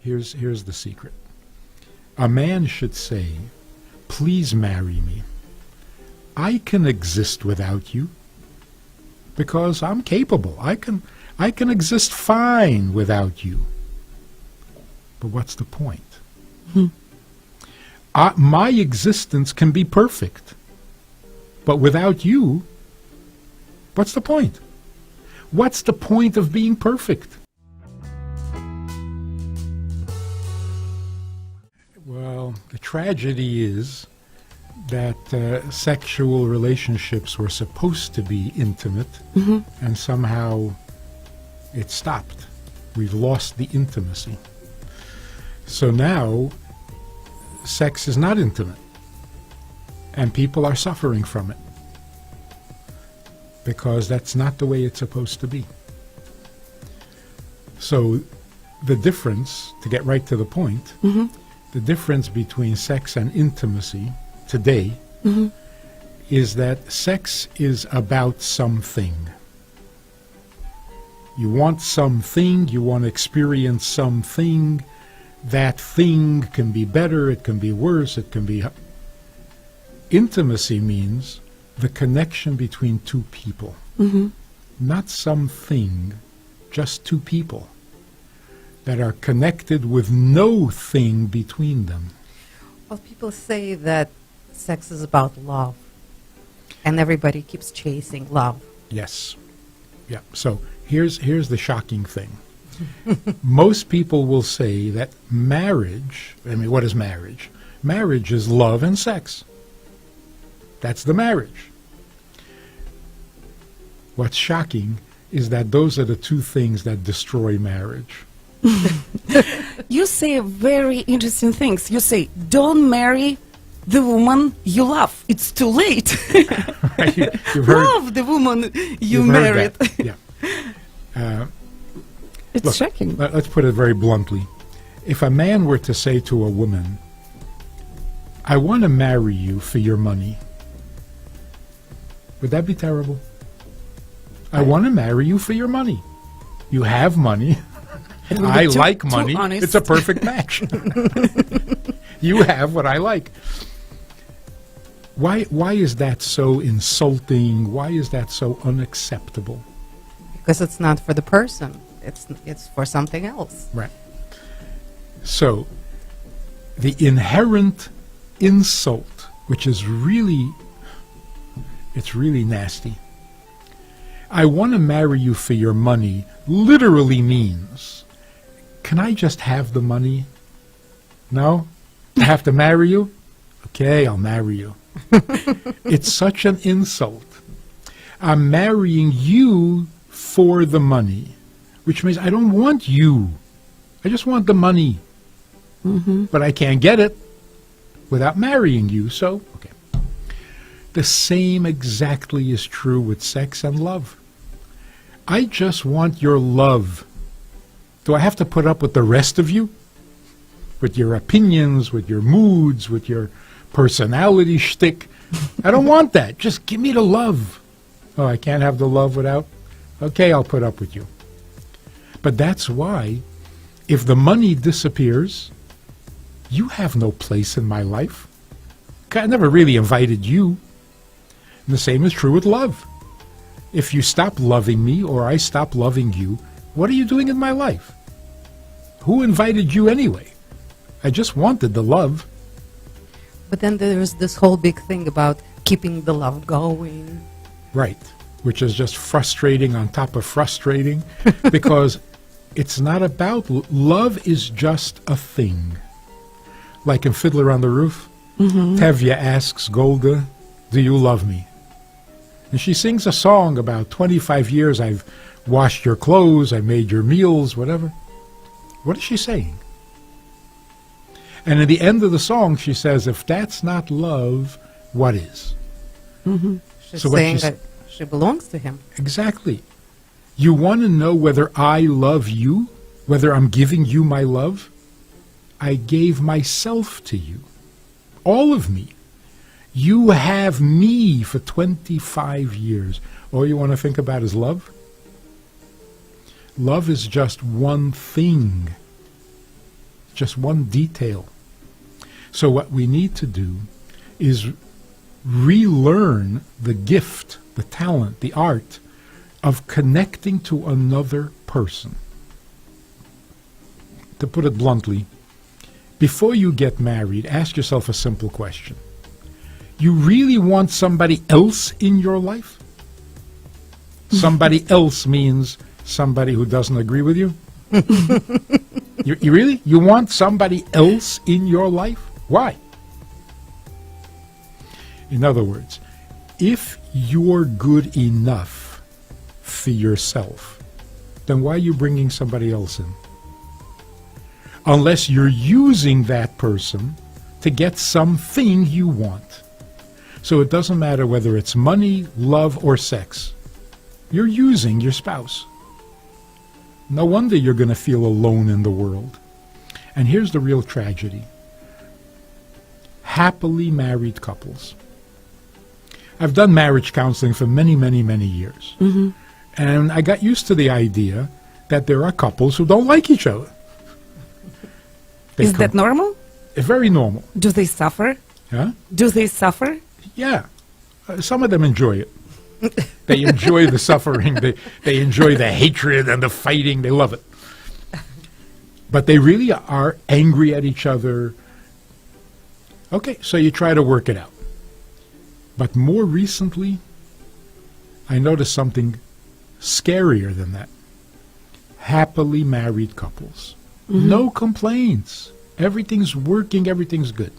Here's the secret. A man should say, please marry me. I can exist without you because I'm capable. I can exist fine without you. But what's the point? My existence can be perfect. But without you, what's the point? What's the point of being perfect? Well, the tragedy is that sexual relationships were supposed to be intimate, and somehow it stopped. We've lost the intimacy. So now, sex is not intimate, and people are suffering from it, because that's not the way it's supposed to be. So the difference, to get right to the point, the difference between sex and intimacy today is that sex is about something. You want something, you want to experience something. That thing can be better, it can be worse, it can be... Intimacy means the connection between two people. Not something, just two people that are connected with no thing between them. Well, people say that sex is about love, and everybody keeps chasing love. Yes. Yeah. So here's the shocking thing. Most people will say that marriage, I mean, what is marriage? Marriage is love and sex. That's the marriage. What's shocking is that those are the two things that destroy marriage. You say very interesting things. You say, don't marry the woman you love. It's too late. Right? You've heard, love the woman you you've heard married. that. Yeah. It's Look, shocking. Let's put it very bluntly. If a man were to say to a woman, I want to marry you for your money, would that be terrible? I want to marry you for your money. You have money. I like money. It's a perfect match. You have what I like. Why is that so insulting? Why is that so unacceptable? Because it's not for the person. It's for something else. Right. So, the inherent insult, which is really nasty. I want to marry you for your money literally means, can I just have the money? No? I have to marry you? Okay, I'll marry you. It's such an insult. I'm marrying you for the money, which means I don't want you. I just want the money. But I can't get it without marrying you, so, okay. The same exactly is true with sex and love. I just want your love. Do I have to put up with the rest of you? With your opinions, with your moods, with your personality shtick? I don't want that. Just give me the love. Oh, I can't have the love without? Okay, I'll put up with you. But that's why, if the money disappears, you have no place in my life. I never really invited you. And the same is true with love. If you stop loving me or I stop loving you, what are you doing in my life? Who invited you anyway? I just wanted the love. But then there's this whole big thing about keeping the love going. Right, which is just frustrating on top of frustrating, because it's not about... Love is just a thing. Like in Fiddler on the Roof, Tevye asks Golda, do you love me? And she sings a song about 25 years, I've washed your clothes, I made your meals, whatever. What is she saying? And at the end of the song, she says, if that's not love, what is? She's So saying that she belongs to him. Exactly. You want to know whether I love you, whether I'm giving you my love? I gave myself to you, all of me. You have me for 25 years. All you want to think about is love? Love is just one thing. just one detail. So what we need to do is relearn the gift, the talent, the art of connecting to another person. To put it bluntly, before you get married, ask yourself a simple question. You really want somebody else in your life? Somebody else means somebody who doesn't agree with you? You really? You want somebody else in your life? Why? In other words, if you're good enough for yourself, then why are you bringing somebody else in? Unless you're using that person to get something you want. So it doesn't matter whether it's money, love, or sex. You're using your spouse. No wonder you're going to feel alone in the world. And here's the real tragedy. Happily married couples. I've done marriage counseling for many, many, many years. Mm-hmm. And I got used to the idea that there are couples who don't like each other. Is that normal? It's very normal. Do they suffer? Huh? Do they suffer? Yeah. Some of them enjoy it. They enjoy the suffering. They enjoy the hatred and the fighting. They love it. But they really are angry at each other. Okay, so you try to work it out. But more recently, I noticed something scarier than that. Happily married couples. Mm-hmm. No complaints. Everything's working, everything's good.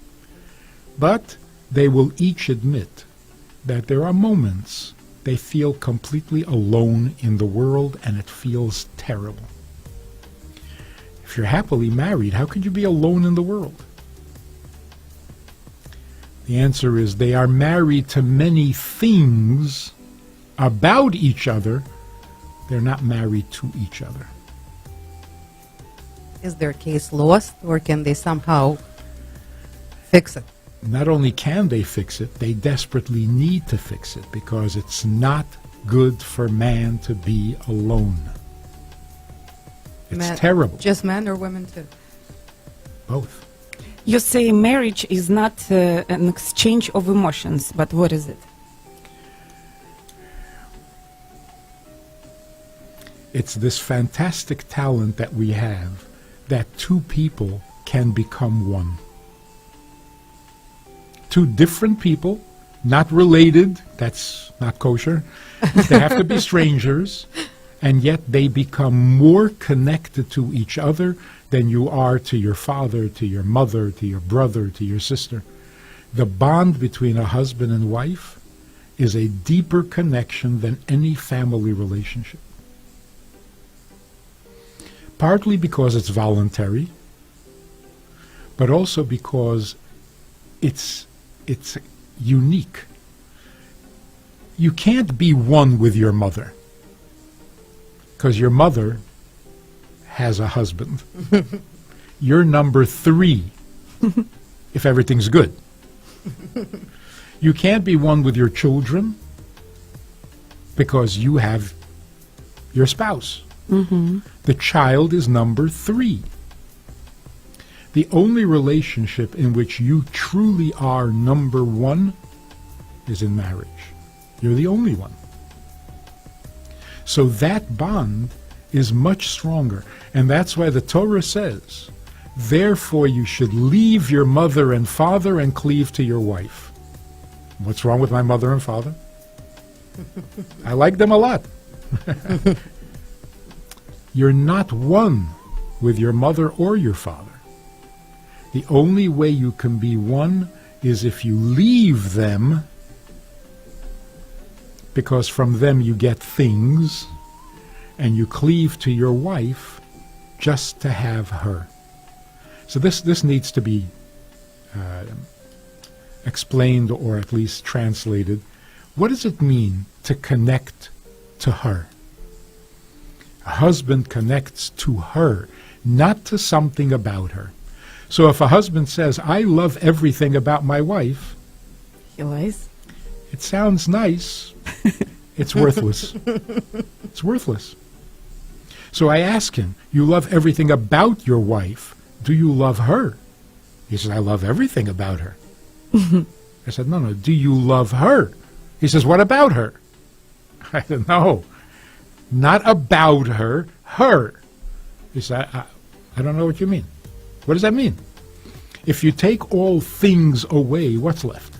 But they will each admit that there are moments they feel completely alone in the world, and it feels terrible. If you're happily married, how could you be alone in the world? The answer is they are married to many things about each other. They're not married to each other. Is their case lost, or can they somehow fix it? Not only can they fix it, they desperately need to fix it, because it's not good for man to be alone. It's terrible. Just men or women too? Both. You say marriage is not an exchange of emotions, but what is it? It's this fantastic talent that we have, that two people can become one. Two different people, not related, that's not kosher. They have to be strangers, and yet they become more connected to each other than you are to your father, to your mother, to your brother, to your sister. The bond between a husband and wife is a deeper connection than any family relationship. Partly because it's voluntary, but also because it's unique. You can't be one with your mother, because your mother has a husband. You're number 3 if everything's good. You can't be one with your children because you have your spouse. Mm-hmm. The child is number 3. The only relationship in which you truly are number 1 is in marriage. You're the only one. So that bond is much stronger. And that's why the Torah says, therefore you should leave your mother and father and cleave to your wife. What's wrong with my mother and father? I like them a lot. You're not one with your mother or your father. The only way you can be one is if you leave them, because from them you get things, and you cleave to your wife just to have her. So this needs to be explained, or at least translated. What does it mean to connect to her? A husband connects to her, not to something about her. So if a husband says, I love everything about my wife, He lies. it sounds nice. It's worthless. It's worthless. So I ask him, you love everything about your wife, do you love her? He says, I love everything about her. I said, no, do you love her? He says, what about her? I said, no, not about her, her. He said, I don't know what you mean. What does that mean? If you take all things away, what's left?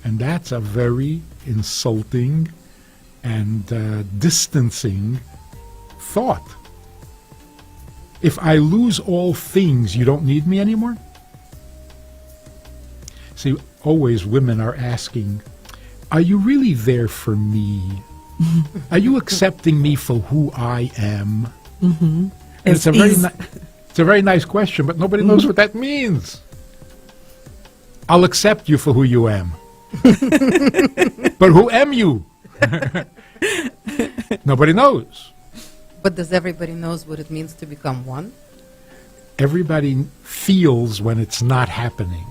And that's a very insulting and distancing thought. If I lose all things, you don't need me anymore? See, always women are asking, are you really there for me? Are you accepting me for who I am? Mm-hmm. And it's a very nice question, but nobody knows what that means. I'll accept you for who you am. But who am you? Nobody knows. But does everybody knows what it means to become one? Everybody feels when it's not happening.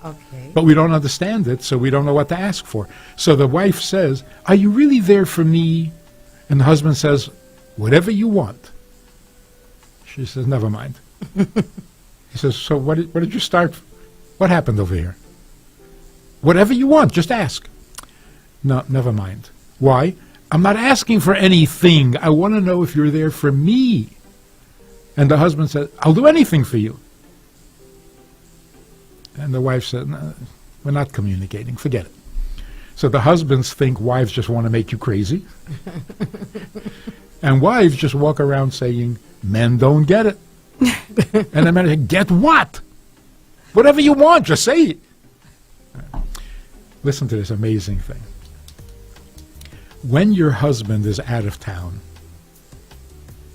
Okay. But we don't understand it, so we don't know what to ask for. So the wife says, are you really there for me? And the husband says, whatever you want. She says, never mind. He says, so what did you start? What happened over here? Whatever you want, just ask. No, never mind. Why? I'm not asking for anything. I want to know if you're there for me. And the husband said, I'll do anything for you. And the wife said, no, we're not communicating. Forget it. So the husbands think wives just want to make you crazy. And wives just walk around saying, men don't get it. And the men say, get what? Whatever you want, just say it. Listen to this amazing thing. When your husband is out of town,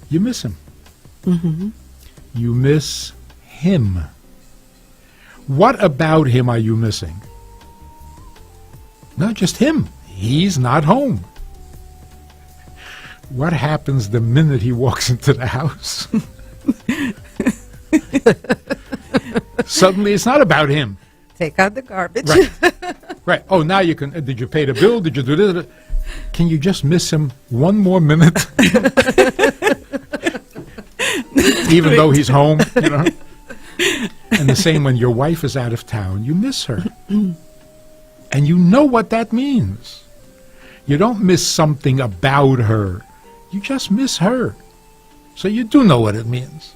you miss him. Mm-hmm. You miss him. What about him are you missing? Not just him. He's not home. What happens the minute he walks into the house? Suddenly it's not about him. Take out the garbage. Right. Right. Oh, now you can. Did you pay the bill? Did you do this? Can you just miss him one more minute? Even though he's home, you know? And the same when your wife is out of town, you miss her. And you know what that means. You don't miss something about her. You just miss her. So you do know what it means.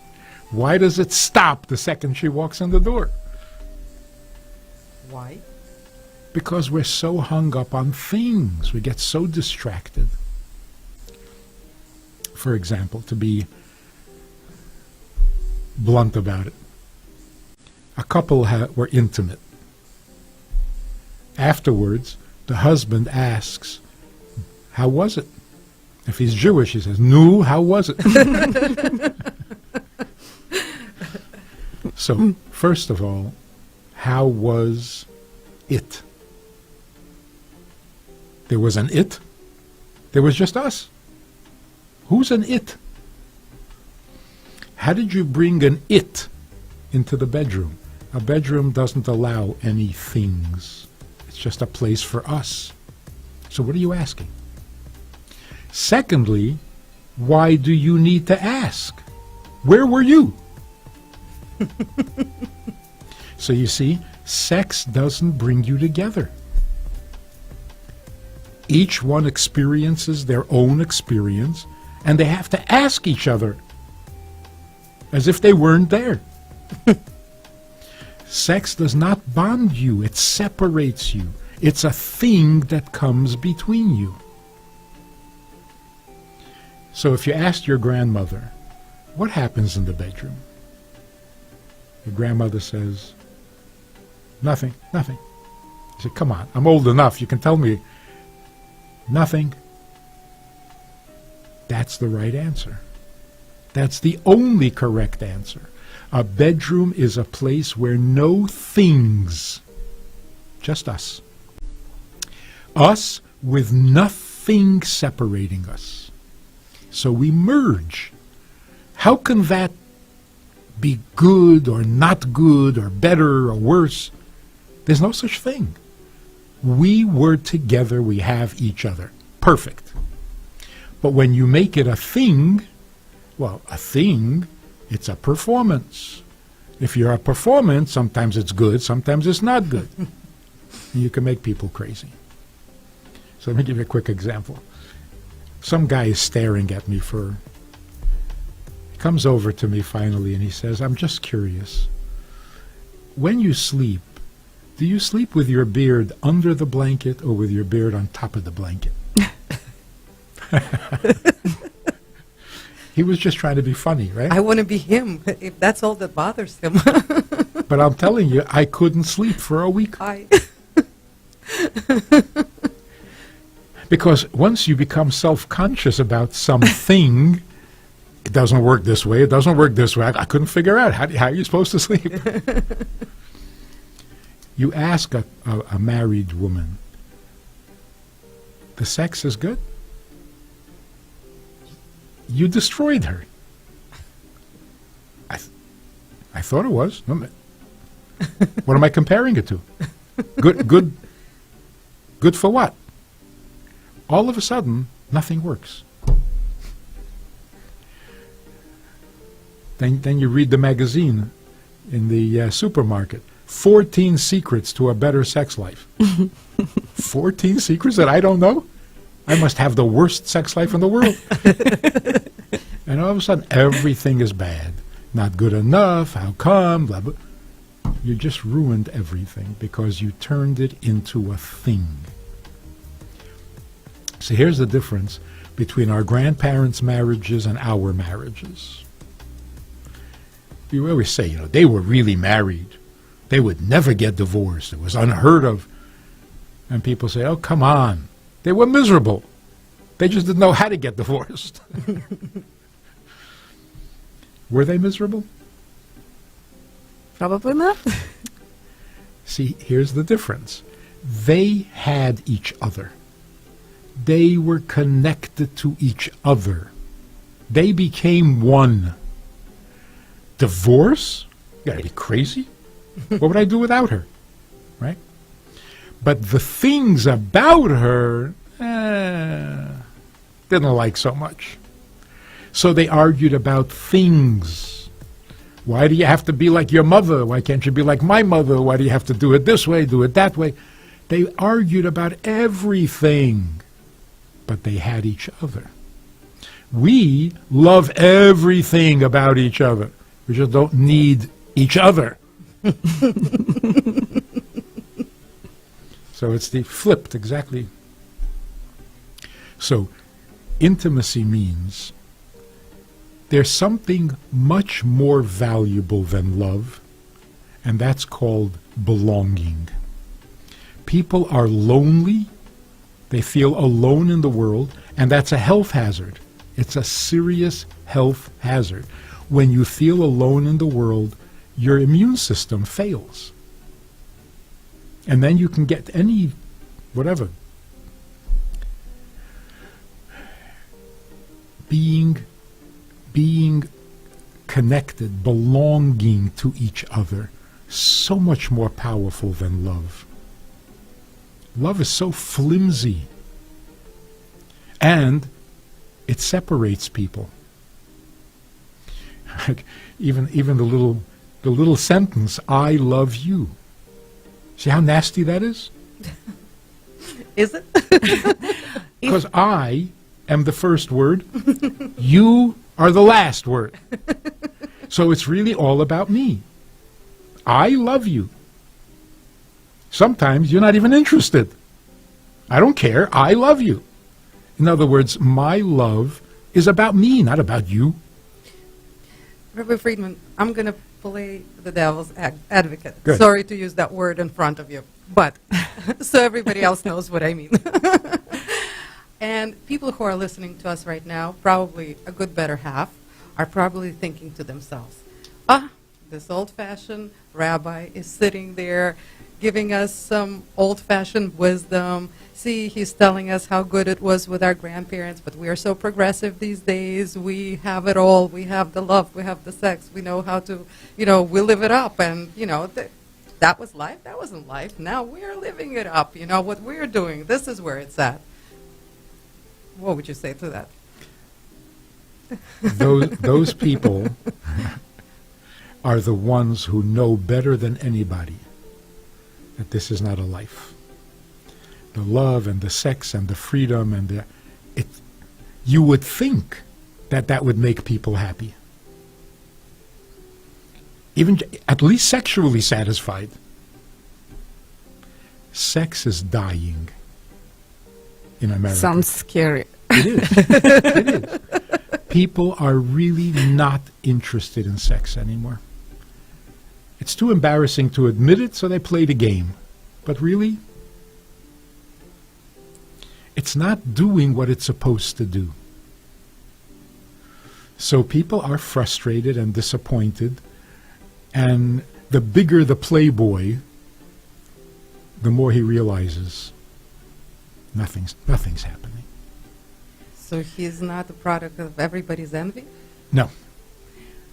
Why does it stop the second she walks in the door? Why? Because we're so hung up on things. We get so distracted. For example, to be blunt about it, a couple were intimate. Afterwards, the husband asks, how was it? If he's Jewish, he says, "Nu, how was it?" So, first of all, how was it? There was an it. There was just us. Who's an it? How did you bring an it into the bedroom? A bedroom doesn't allow any things. It's just a place for us. So what are you asking? Secondly, why do you need to ask? Where were you? So you see, sex doesn't bring you together. Each one experiences their own experience, and they have to ask each other as if they weren't there. Sex does not bond you, it separates you. It's a thing that comes between you. So if you asked your grandmother, what happens in the bedroom? Your grandmother says, nothing, nothing. You say, come on, I'm old enough, you can tell me. Nothing. That's the right answer. That's the only correct answer. A bedroom is a place where no things, just us. Us with nothing separating us. So we merge. How can that be good or not good or better or worse? There's no such thing. We were together, we have each other. Perfect. But when you make it a thing, well, a thing It's a performance. If you're a performance, sometimes it's good, sometimes it's not good. You can make people crazy. So let me give you a quick example. Some guy is staring at me he comes over to me finally and he says, I'm just curious. When you sleep, do you sleep with your beard under the blanket or with your beard on top of the blanket? He was just trying to be funny, right? I want to be him, if that's all that bothers him. But I'm telling you, I couldn't sleep for a week. Because once you become self-conscious about something, it doesn't work this way, it doesn't work this way. I couldn't figure out how are you supposed to sleep? You ask a married woman, the sex is good? You destroyed her. I thought it was. What am I comparing it to? Good for what? All of a sudden, nothing works. Then you read the magazine in the supermarket. 14 secrets to a better sex life. 14 secrets that I don't know? I must have the worst sex life in the world. And all of a sudden, everything is bad. Not good enough. How come? Blah, blah. You just ruined everything because you turned it into a thing. So here's the difference between our grandparents' marriages and our marriages. You always say, they were really married. They would never get divorced. It was unheard of. And people say, oh, come on. They were miserable. They just didn't know how to get divorced. Were they miserable? Probably not. See, here's the difference. They had each other. They were connected to each other. They became one. Divorce? You gotta be crazy. What would I do without her? Right? But the things about her, didn't like so much. So they argued about things. Why do you have to be like your mother? Why can't you be like my mother? Why do you have to do it this way, do it that way? They argued about everything, but they had each other. We love everything about each other. We just don't need each other. So it's the flipped exactly. So intimacy means there's something much more valuable than love, and that's called belonging. People are lonely, they feel alone in the world, and that's a health hazard. It's a serious health hazard. When you feel alone in the world, your immune system fails. And then you can get any, whatever. Being connected, belonging to each other, so much more powerful than love. Love is so flimsy. And it separates people. Even the little sentence, I love you. See how nasty that is? Is it? Because I am the first word, you are the last word. So it's really all about me. I love you. Sometimes you're not even interested. I don't care. I love you. In other words, my love is about me, not about you. Rabbi Friedman, I'm going to play the devil's advocate. Good. Sorry to use that word in front of you, but so everybody else knows what I mean. And people who are listening to us right now, probably a good better half, are probably thinking to themselves, this old-fashioned rabbi is sitting there giving us some old-fashioned wisdom. See, he's telling us how good it was with our grandparents, but we are so progressive these days. We have it all. We have the love. We have the sex. We know how to, we live it up. And, that was life. That wasn't life. Now we are living it up. What we're doing, this is where it's at. What would you say to that? Those people are the ones who know better than anybody that this is not a life. The love and the sex and the freedom and you would think that that would make people happy. Even at least sexually satisfied. Sex is dying in America. Sounds scary. It is. It is. People are really not interested in sex anymore. It's too embarrassing to admit it, so they play the game. But really, it's not doing what it's supposed to do. So people are frustrated and disappointed, and the bigger the playboy, the more he realizes nothing's happening. So he's not the product of everybody's envy? No.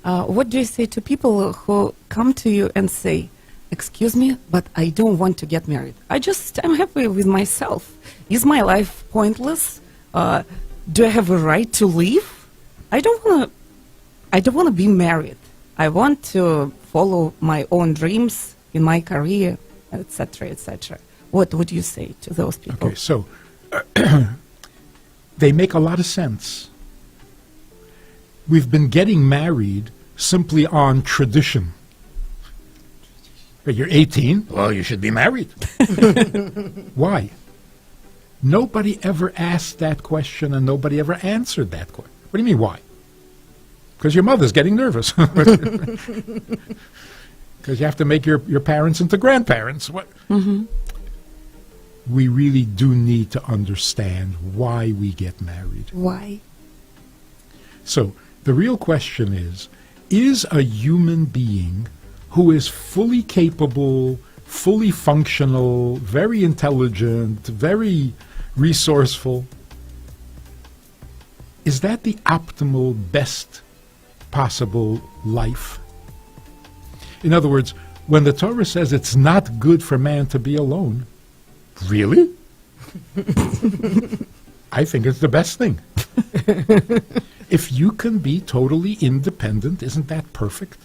What do you say to people who come to you and say, excuse me, but I don't want to get married. I'm happy with myself. Is my life pointless? Do I have a right to leave? I don't want to be married. I want to follow my own dreams in my career, etc., etc. What would you say to those people? Okay, so they make a lot of sense. We've been getting married simply on tradition. But you're 18, well, you should be married. Why? Nobody ever asked that question and nobody ever answered that question. What do you mean, why? Because your mother's getting nervous. Because you have to make your parents into grandparents. What? Mm-hmm. We really do need to understand why we get married. Why? So the real question is a human being who is fully capable, fully functional, very intelligent, very resourceful, is that the optimal, best possible life? In other words, when the Torah says it's not good for man to be alone, really? I think it's the best thing. If you can be totally independent, isn't that perfect?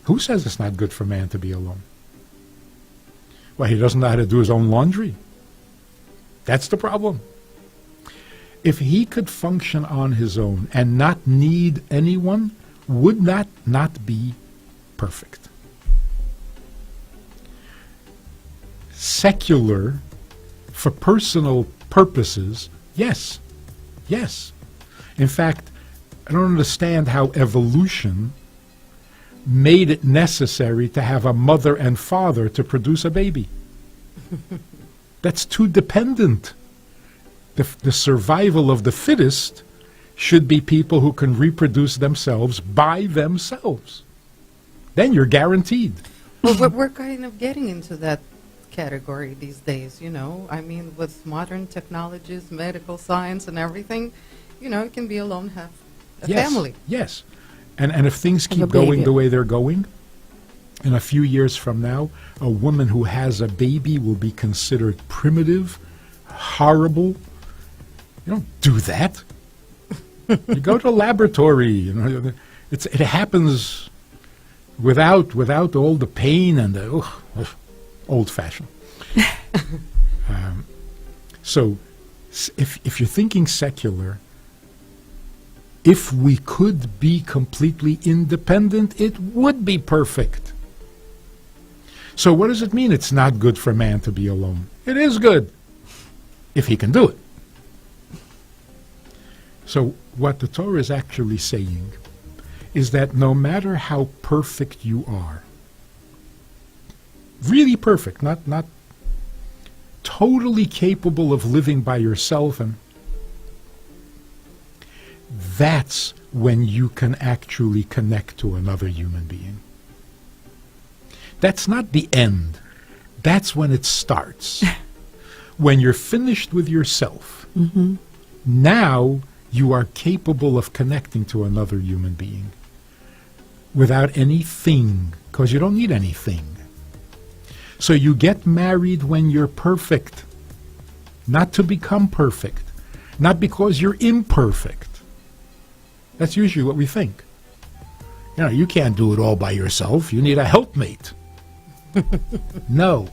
Who says it's not good for man to be alone? Well, he doesn't know how to do his own laundry. That's the problem. If he could function on his own and not need anyone, would that not be perfect? Secular, for personal purposes, yes. Yes. In fact, I don't understand how evolution made it necessary to have a mother and father to produce a baby. That's too dependent. The survival of the fittest should be people who can reproduce themselves by themselves. Then you're guaranteed. Well, we're kind of getting into that category these days, you know. I mean, with modern technologies, medical science and everything, you know, you can be alone, have a family. Yes. And if things keep baby. going the way they're going, in a few years from now, a woman who has a baby will be considered primitive, horrible. You don't do that. You go to a laboratory. You know, it happens without all the pain and the old-fashioned. So, if you're thinking secular, if we could be completely independent, it would be perfect. So what does it mean it's not good for man to be alone? It is good, if he can do it. So what the Torah is actually saying is that no matter how perfect you are, really perfect, not totally capable of living by yourself, and that's when you can actually connect to another human being. That's not the end. That's when it starts. When you're finished with yourself, now you are capable of connecting to another human being without anything, because you don't need anything. So you get married when you're perfect, not to become perfect, not because you're imperfect. That's usually what we think. You can't do it all by yourself. You need a helpmate. No.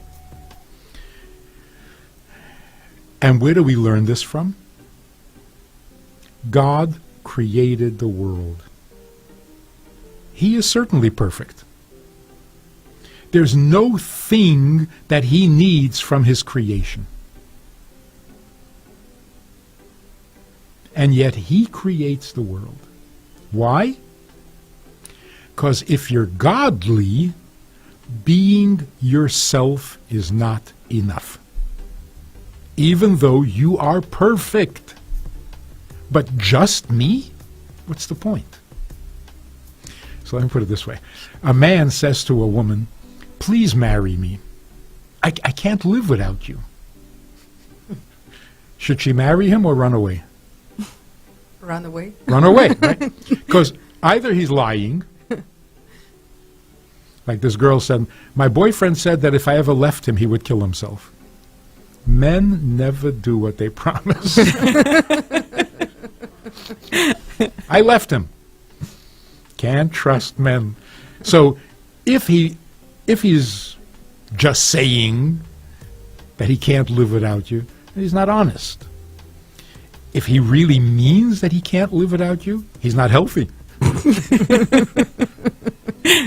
And where do we learn this from? God created the world. He is certainly perfect. There's no thing that he needs from his creation. And yet he creates the world. Why? Because if you're godly, being yourself is not enough. Even though you are perfect. But just me? What's the point? So let me put it this way. A man says to a woman, please marry me. I can't live without you. Should she marry him or run away? Run away? Run away, right? Because either he's lying, like this girl said, my boyfriend said that if I ever left him, he would kill himself. Men never do what they promise. I left him. Can't trust men. So if he's just saying that he can't live without you, he's not honest. If he really means that he can't live without you, he's not healthy.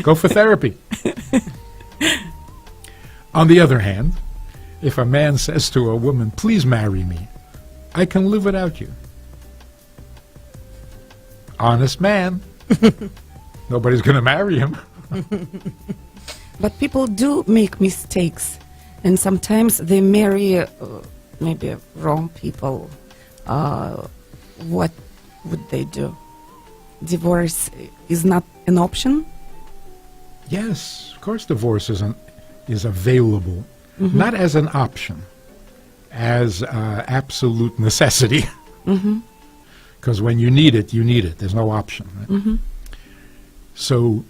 Go for therapy. On the other hand, if a man says to a woman, please marry me, I can live without you. Honest man. Nobody's going to marry him. But people do make mistakes, and sometimes they marry maybe wrong people. What would they do? Divorce is not an option? Yes, of course divorce is available, not as an option, as absolute necessity. Because when you need it, There's no option. Right? So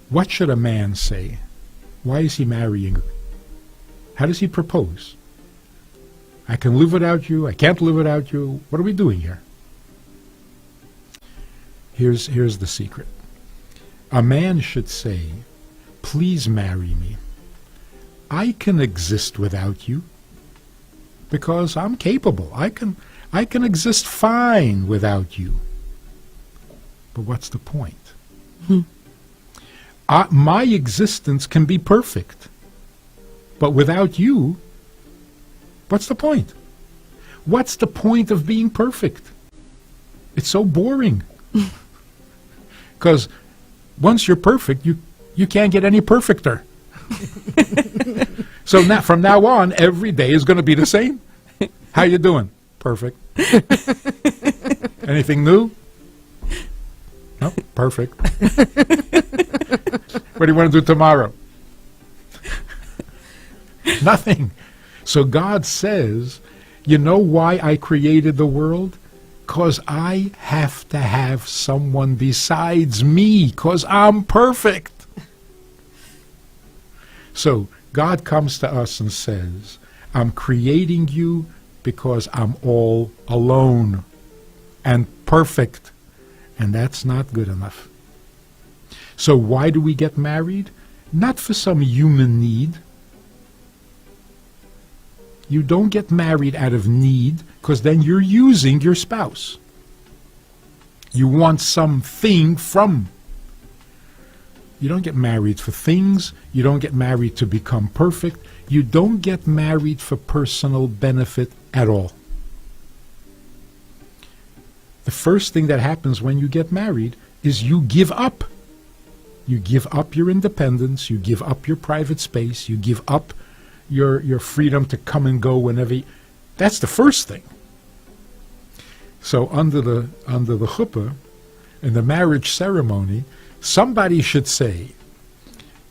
what should a man say? Why is he marrying her? How does he propose? I can live without you. I can't live without you. What are we doing here? Here's the secret. A man should say, please marry me. I can exist without you because I'm capable. I can exist fine without you. But what's the point? My existence can be perfect. But without you, what's the point? What's the point of being perfect? It's so boring. Because once you're perfect, you can't get any perfecter. So now, from now on, every day is going to be the same. How you doing? Perfect. Anything new? No, perfect. What do you want to do tomorrow? Nothing. So God says, you know why I created the world? Because I have to have someone besides me, because I'm perfect. So God comes to us and says, I'm creating you because I'm all alone and perfect. And that's not good enough. So why do we get married? Not for some human need. You don't get married out of need, because then you're using your spouse. You want something from. You don't get married for things. You don't get married to become perfect. You don't get married for personal benefit at all. The first thing that happens when you get married is you give up. You give up your independence. You give up your private space. You give up your freedom to come and go whenever you, that's the first thing. So under the chuppah, in the marriage ceremony, somebody should say,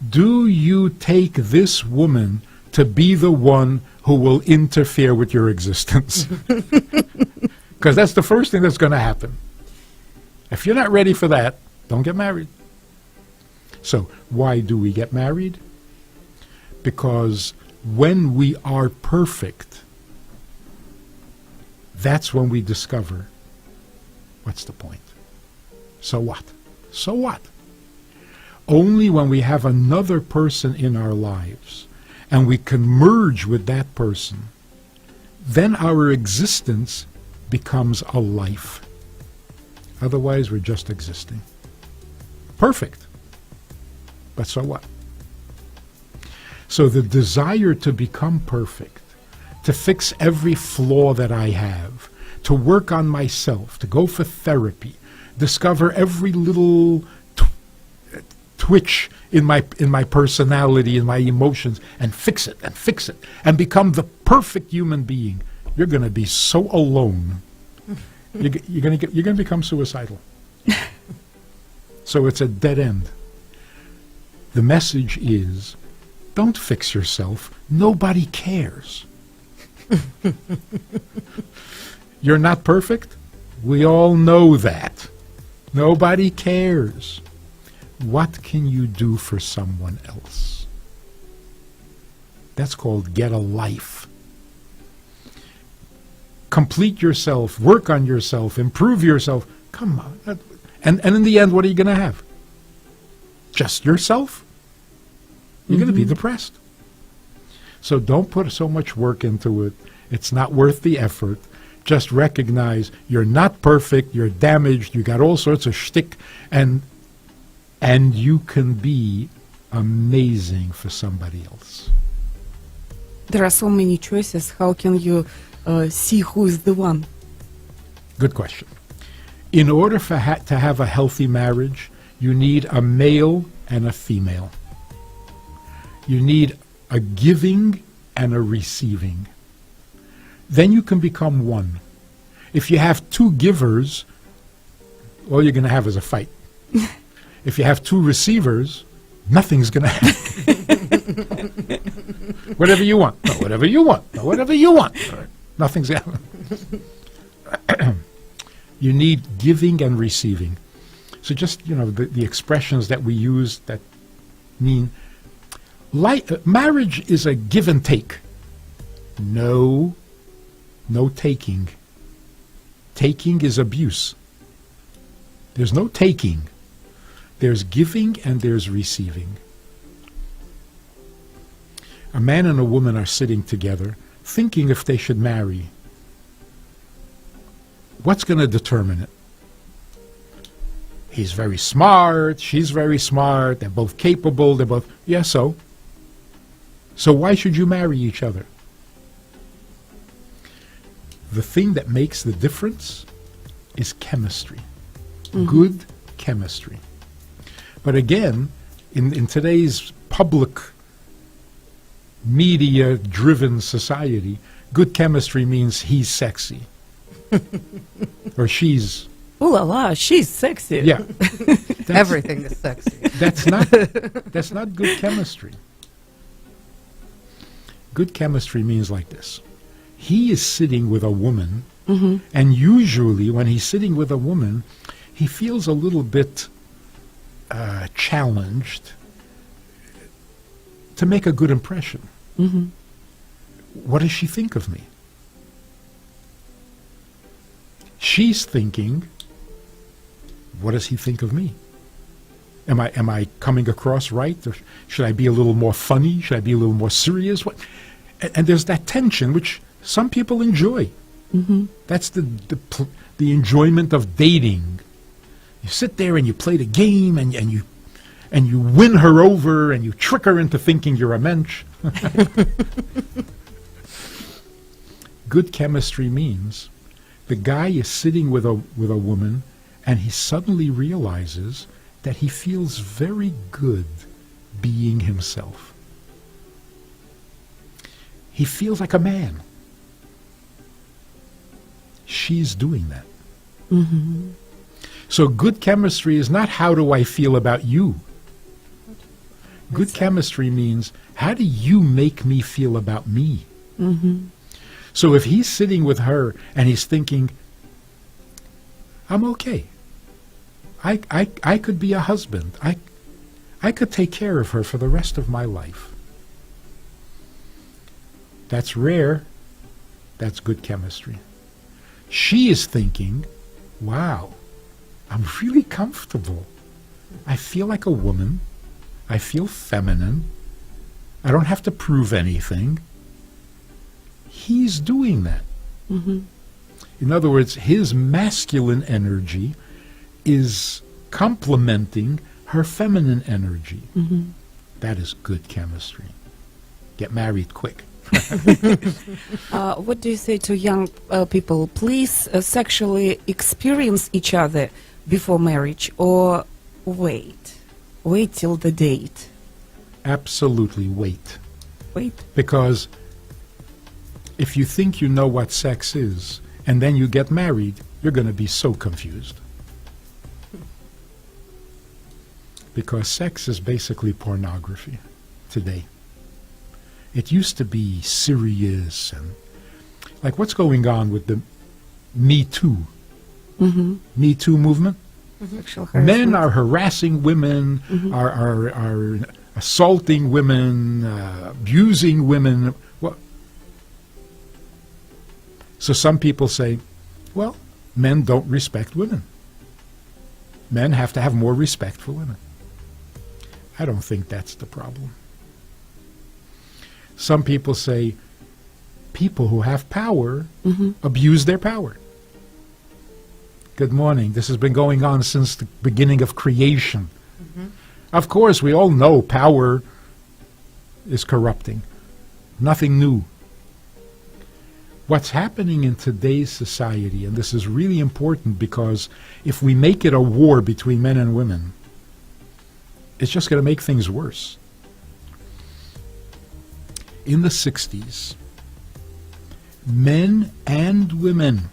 do you take this woman to be the one who will interfere with your existence? Because that's the first thing that's going to happen. If you're not ready for that, don't get married. So why do we get married? Because when we are perfect, that's when we discover, what's the point? So what? So what? Only when we have another person in our lives and we can merge with that person, then our existence becomes a life. Otherwise, we're just existing. Perfect. But so what? So the desire to become perfect, to fix every flaw that I have, to work on myself, to go for therapy, discover every little twitch in my personality, in my emotions, and fix it, and become the perfect human being. You're going to be so alone. You're going to become suicidal. So it's a dead end. The message is, don't fix yourself. Nobody cares. You're not perfect. We all know that. Nobody cares. What can you do for someone else? That's called get a life. Complete yourself, work on yourself, improve yourself. Come on. And in the end, what are you going to have? Just yourself? You're going to be depressed. So don't put so much work into it. It's not worth the effort. Just recognize you're not perfect, you're damaged, you got all sorts of shtick, and you can be amazing for somebody else. There are so many choices. How can you see who is the one? Good question. In order to have a healthy marriage, you need a male and a female. You need a giving and a receiving. Then you can become one. If you have two givers, all you're going to have is a fight. If you have two receivers, nothing's going to happen. Whatever you want. No, whatever you want. No, whatever you want. Nothing's going to happen. You need giving and receiving. So just, the expressions that we use that mean marriage is a give and take. No taking. Taking is abuse. There's no taking. There's giving and there's receiving. A man and a woman are sitting together, thinking if they should marry. What's going to determine it? He's very smart, she's very smart, they're both capable, yeah, so? So why should you marry each other? The thing that makes the difference is chemistry. Mm-hmm. Good chemistry. But again, in today's public media-driven society, good chemistry means he's sexy. Or she's... Ooh la la, she's sexy. Yeah. Everything is sexy. That's not good chemistry. Good chemistry means like this. He is sitting with a woman, mm-hmm. and usually when he's sitting with a woman, he feels a little bit challenged to make a good impression. Mm-hmm. What does she think of me? She's thinking, what does he think of me? Am I coming across right? Or should I be a little more funny? Should I be a little more serious? And there's that tension, which some people enjoy. Mm-hmm. That's the enjoyment of dating. You sit there and you play the game, and you win her over, and you trick her into thinking you're a mensch. Good chemistry means the guy is sitting with a woman, and he suddenly realizes that he feels very good being himself. He feels like a man. She's doing that. Mm-hmm. So good chemistry is not how do I feel about you. Good chemistry means how do you make me feel about me? Mm-hmm. So if he's sitting with her and he's thinking, I'm okay. I could be a husband. I could take care of her for the rest of my life. That's rare. That's good chemistry. She is thinking, wow, I'm really comfortable. I feel like a woman. I feel feminine. I don't have to prove anything. He's doing that. In other words, his masculine energy is complementing her feminine energy. That is good chemistry. Get married quick. What do you say to young people? Please sexually experience each other before marriage, or wait till the date? Absolutely wait. Wait. Because if you think you know what sex is, and then you get married, you're going to be so confused. Because sex is basically pornography today. It used to be serious and like what's going on with the Me Too? Me Too movement? Sexual Men harassment. are harassing women, are assaulting women, abusing women. Well, so some people say, well, men don't respect women. Men have to have more respect for women. I don't think that's the problem. Some people say people who have power abuse their power. Good morning. This has been going on since the beginning of creation. Of course, we all know power is corrupting. Nothing new. What's happening in today's society, and this is really important because if we make it a war between men and women, it's just going to make things worse. In the 60s, men and women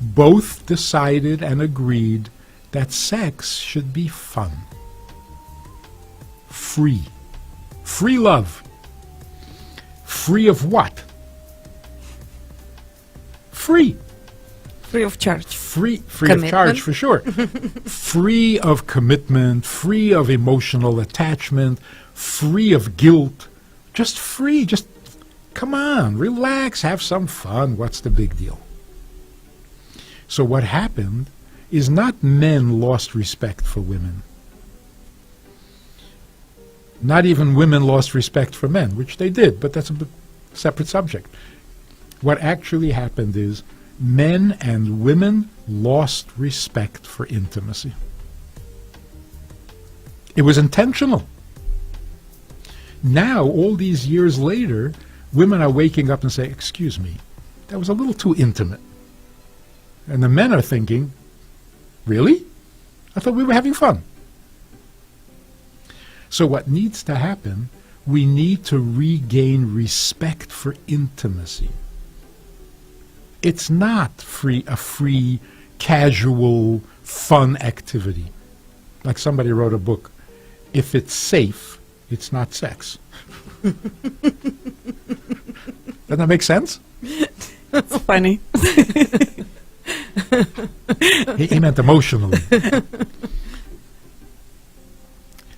both decided and agreed that sex should be fun. Free. Free love. Free of what? Free. Free of charge. Free of Commitment. charge, for sure. Free of commitment, free of emotional attachment, free of guilt. Just free. Just come on, relax, have some fun. What's the big deal? So what happened is not men lost respect for women. Not even women lost respect for men, which they did, but that's a separate subject. What actually happened is men and women lost respect for intimacy. It was intentional. Now, all these years later, women are waking up and say, excuse me, that was a little too intimate. And the men are thinking, really? I thought we were having fun. So what needs to happen, we need to regain respect for intimacy. It's not a free, casual, fun activity. Like somebody wrote a book, if it's safe, it's not sex. Doesn't that make sense? It's funny. He meant emotionally.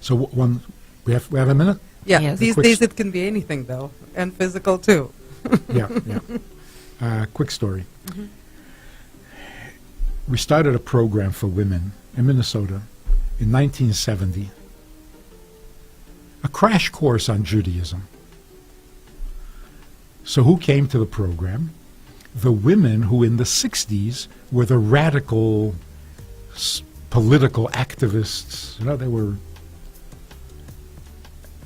So we have a minute? Yeah, Yes. these Quick days it can be anything, though, and physical, too. Yeah. Quick story. We started a program for women in Minnesota in 1970. A crash course on Judaism. So who came to the program? The women who in the 60s were the radical political activists. You know, they were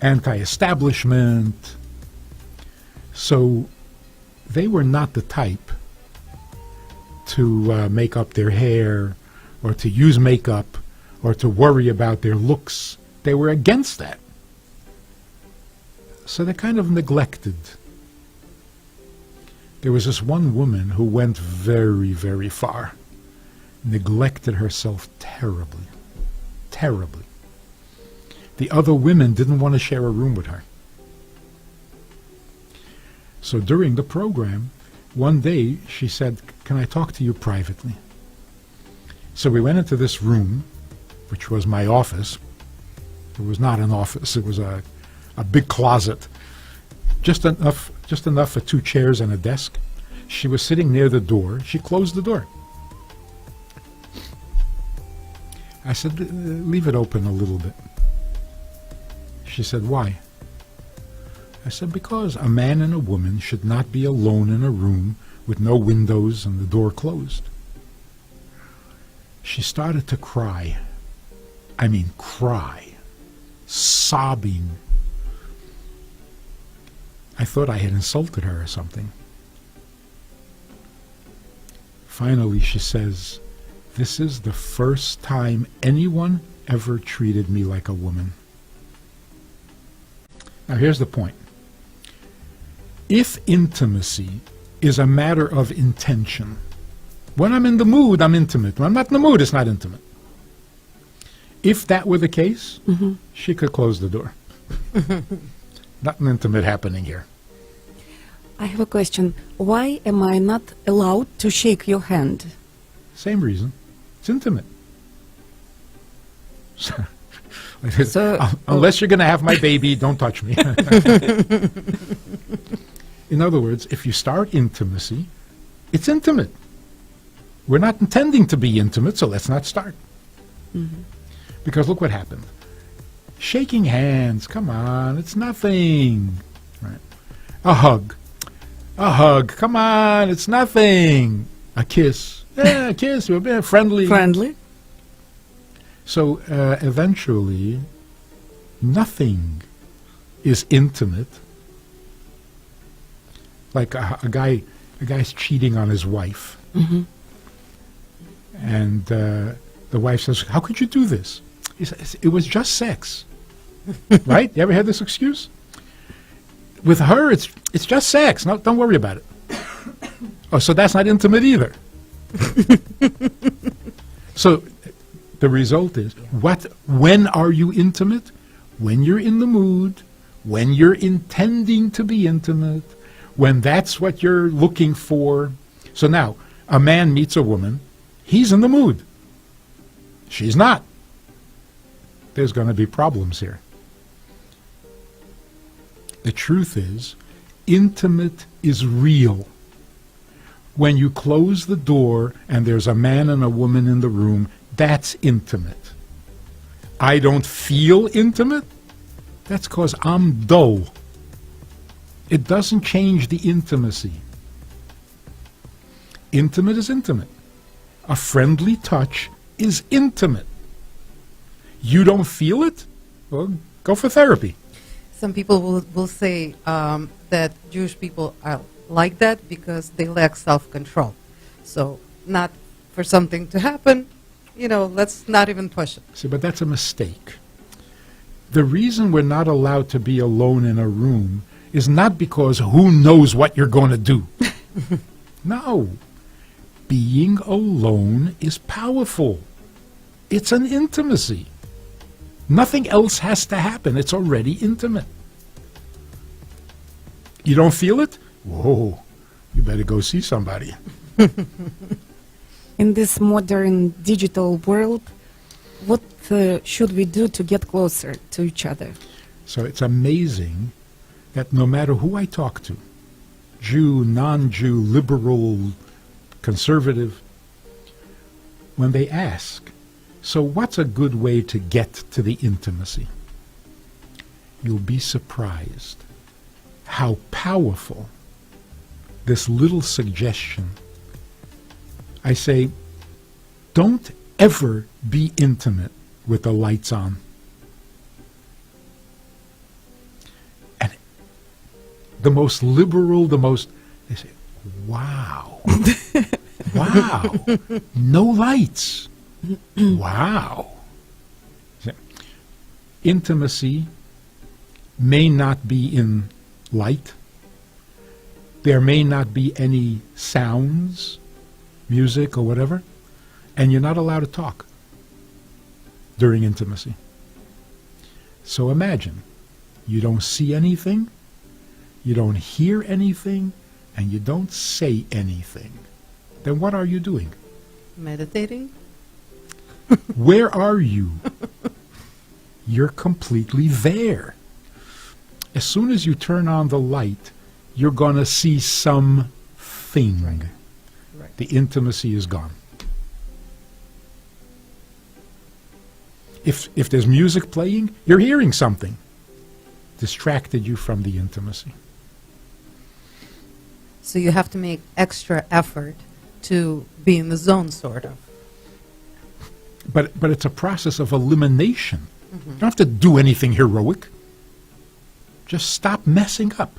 anti-establishment. So they were not the type to make up their hair or to use makeup or to worry about their looks. They were against that. So they kind of neglected. There was this one woman who went very, very far, neglected herself terribly, terribly. The other women didn't want to share a room with her. So during the program, one day she said, "Can I talk to you privately?" So we went into this room, which was my office. It was not an office, it was a big closet. Just enough for 2 chairs and a desk. She was sitting near the door. She closed the door. I said, "Leave it open a little bit." She said, why? I said, because a man and a woman should not be alone in a room with no windows and the door closed. She started to cry. I mean, cry. Sobbing. I thought I had insulted her or something. Finally, she says, this is the first time anyone ever treated me like a woman. Now, here's the point. If intimacy is a matter of intention, when I'm in the mood, I'm intimate. When I'm not in the mood, it's not intimate. If that were the case, she could close the door. Nothing intimate happening here. I have a question. Why am I not allowed to shake your hand? Same reason. It's intimate. Unless you're going to have my baby, don't touch me. In other words, if you start intimacy, it's intimate. We're not intending to be intimate, so let's not start. Because look what happened. Shaking hands, come on, it's nothing. Right? A hug, come on, it's nothing. A kiss, yeah, a kiss, we're friendly. Friendly? So eventually, nothing is intimate. Like a guy's cheating on his wife. And the wife says, how could you do this? He says, it was just sex. Right? You ever had this excuse? With her, it's just sex. No, don't worry about it. Oh, so that's not intimate either. So the result is, when are you intimate? When you're in the mood, when you're intending to be intimate, when that's what you're looking for. So now, a man meets a woman, he's in the mood. She's not. There's going to be problems here. The truth is, intimate is real. When you close the door and there's a man and a woman in the room, that's intimate. I don't feel intimate? That's because I'm dull. It doesn't change the intimacy. Intimate is intimate. A friendly touch is intimate. You don't feel it? Well, go for therapy. Some people will say that Jewish people are like that because they lack self-control. So not for something to happen, let's not even push it. See, but that's a mistake. The reason we're not allowed to be alone in a room is not because who knows what you're going to do. No. Being alone is powerful. It's an intimacy. Nothing else has to happen. It's already intimate. You don't feel it? Whoa, you better go see somebody. In this modern digital world, what should we do to get closer to each other? So it's amazing that no matter who I talk to, Jew, non-Jew, liberal, conservative, when they ask, so what's a good way to get to the intimacy? You'll be surprised how powerful this little suggestion. I say, don't ever be intimate with the lights on. And the most liberal, they say, wow, wow, no lights. Wow. Intimacy may not be in light. There may not be any sounds, music or whatever, and you're not allowed to talk during intimacy. So imagine, you don't see anything, you don't hear anything, and you don't say anything. Then what are you doing? Meditating? Where are you? You're completely there. As soon as you turn on the light, you're going to see something. Right. The intimacy is gone. If there's music playing, you're hearing something. distracted you from the intimacy. So you have to make extra effort to be in the zone, sort of. But it's a process of elimination. You don't have to do anything heroic. Just stop messing up.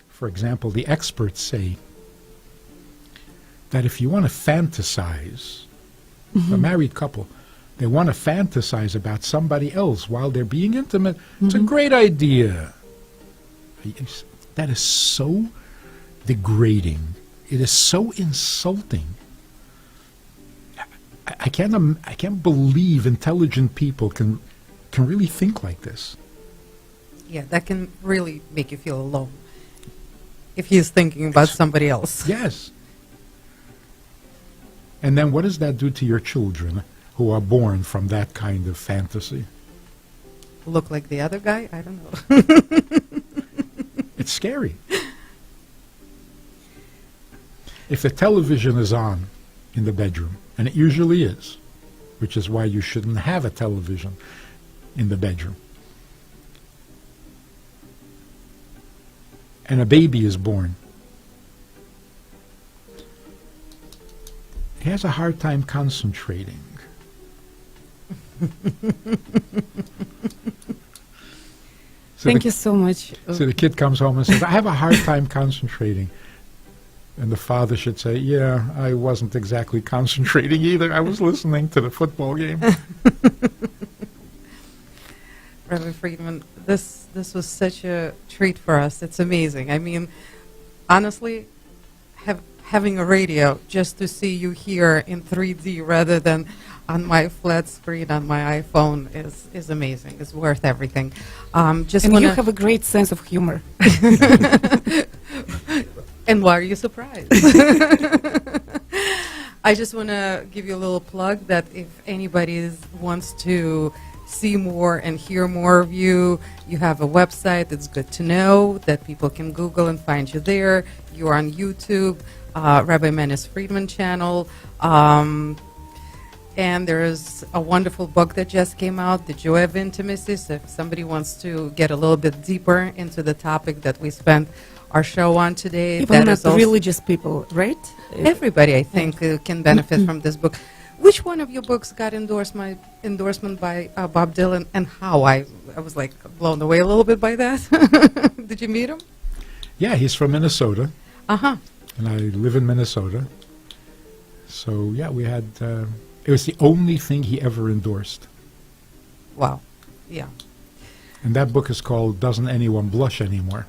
For example, the experts say that if you want to fantasize, a married couple, they want to fantasize about somebody else while they're being intimate, it's a great idea. That is so degrading. It is so insulting. I can't believe intelligent people can really think like this. Yeah, that can really make you feel alone if he's thinking about somebody else. Yes. And then what does that do to your children who are born from that kind of fantasy? Look like the other guy? I don't know. It's scary. If the television is on in the bedroom, and it usually is, which is why you shouldn't have a television in the bedroom, and a baby is born, he has a hard time concentrating. Thank you so much. So the kid comes home and says, I have a hard time concentrating. And the father should say, yeah, I wasn't exactly concentrating either. I was listening to the football game. Rabbi Friedman, this was such a treat for us. It's amazing. I mean, honestly, having a radio just to see you here in 3D rather than on my flat screen on my iPhone is amazing. It's worth everything. Just And you have a great sense of humor. And why are you surprised? I just want to give you a little plug that if anybody wants to see more and hear more of you, you have a website. It's good to know that people can Google and find you there. You're on YouTube, Rabbi Menace Friedman channel. And there's a wonderful book that just came out, The Joy of Intimacy. So if somebody wants to get a little bit deeper into the topic that we spent our show on today, Even that not is also religious people, right? everybody, I think, can benefit from this book. Which one of your books got endorsement by Bob Dylan, and how? I was like blown away a little bit by that. Did you meet him? Yeah, he's from Minnesota, Uh-huh. and I live in Minnesota. So, yeah, we had, it was the only thing he ever endorsed. Wow. Yeah. And that book is called Doesn't Anyone Blush Anymore?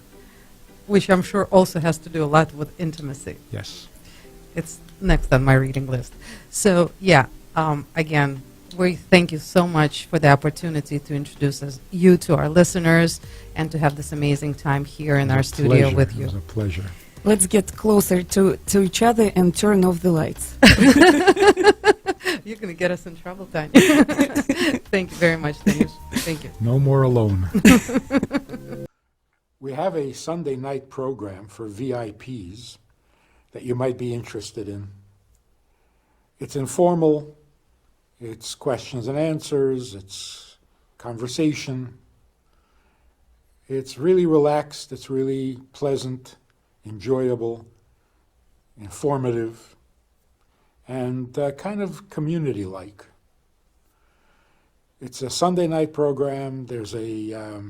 Which I'm sure also has to do a lot with intimacy. Yes. It's next on my reading list. So, yeah, again, we thank you so much for the opportunity to introduce you to our listeners and to have this amazing time here in our studio with It you. was a pleasure. Let's get closer to each other and turn off the lights. You're going to get us in trouble, Tanya. Thank you very much, Denise. Thank you. No more alone. We have a Sunday night program for VIPs that you might be interested in. It's informal, it's questions and answers, it's conversation. It's really relaxed, it's really pleasant, enjoyable, informative, and kind of community-like. It's a Sunday night program. There's a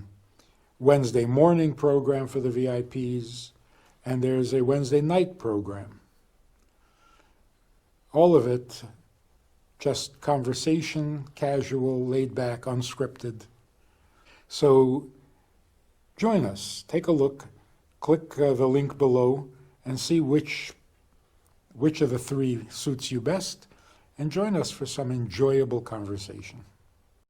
Wednesday morning program for the VIPs, and there's a Wednesday night program. All of it just conversation, casual, laid back, unscripted. So join us, take a look, click the link below, and see which of the three suits you best, and join us for some enjoyable conversation.